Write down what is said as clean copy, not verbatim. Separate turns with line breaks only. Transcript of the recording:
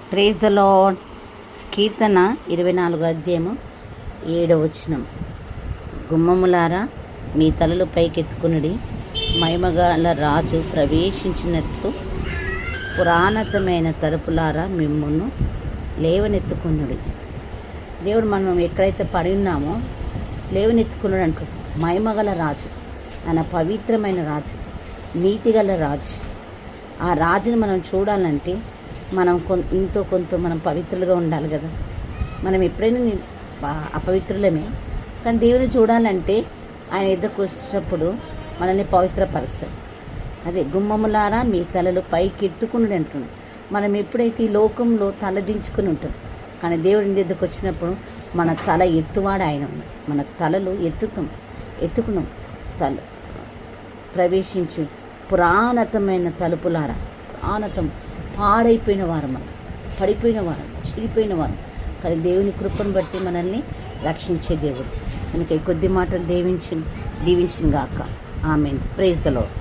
Praise the lord. కీర్తన 24 అధ్యాయము 7వ వచనం. గుమ్మములారా మీ తలలు పైకెత్తుకునుడి, మహిమగల రాజు ప్రవేశించినట్లు పురాణతమైన తలుపులారా మిమ్మును లేవనెత్తుకునుడి. దేవుడు మనం ఎక్కడైతే పడి ఉన్నామో లేవనెత్తుకున్నాడు అంటూ. మహిమగల రాజు, ఆయన పవిత్రమైన రాజు, నీతిగల రాజు. ఆ రాజుని మనం చూడాలంటే మనం కొంత మనం పవిత్రులుగా ఉండాలి కదా. మనం ఎప్పుడైనా అపవిత్రులమే, కానీ దేవుని చూడాలంటే ఆయన ఎద్దకు వచ్చినప్పుడు మనల్ని పవిత్రపరుస్తాడు. అదే గుమ్మములారా మీ తలలు పైకి ఎత్తుకుని అంటుంది. మనం ఎప్పుడైతే ఈ లోకంలో తల దించుకుని ఉంటాం, కానీ దేవుని ఎద్దకు వచ్చినప్పుడు మన తల ఎత్తువాడు ఆయన ఉన్నాడు. మన తలలు ఎత్తుకున్నాం. తల ప్రవేశించి పురాణతమైన తలుపులారా, పురాణతం పాడైపోయిన వారు, మనం పడిపోయిన వారు, చెడిపోయిన వారు, కానీ దేవుని కృపను బట్టి మనల్ని రక్షించే దేవుడు. కనుక ఈ కొద్ది మాటలు దీవించిన గాక. ఆమేన్. Praise the lord.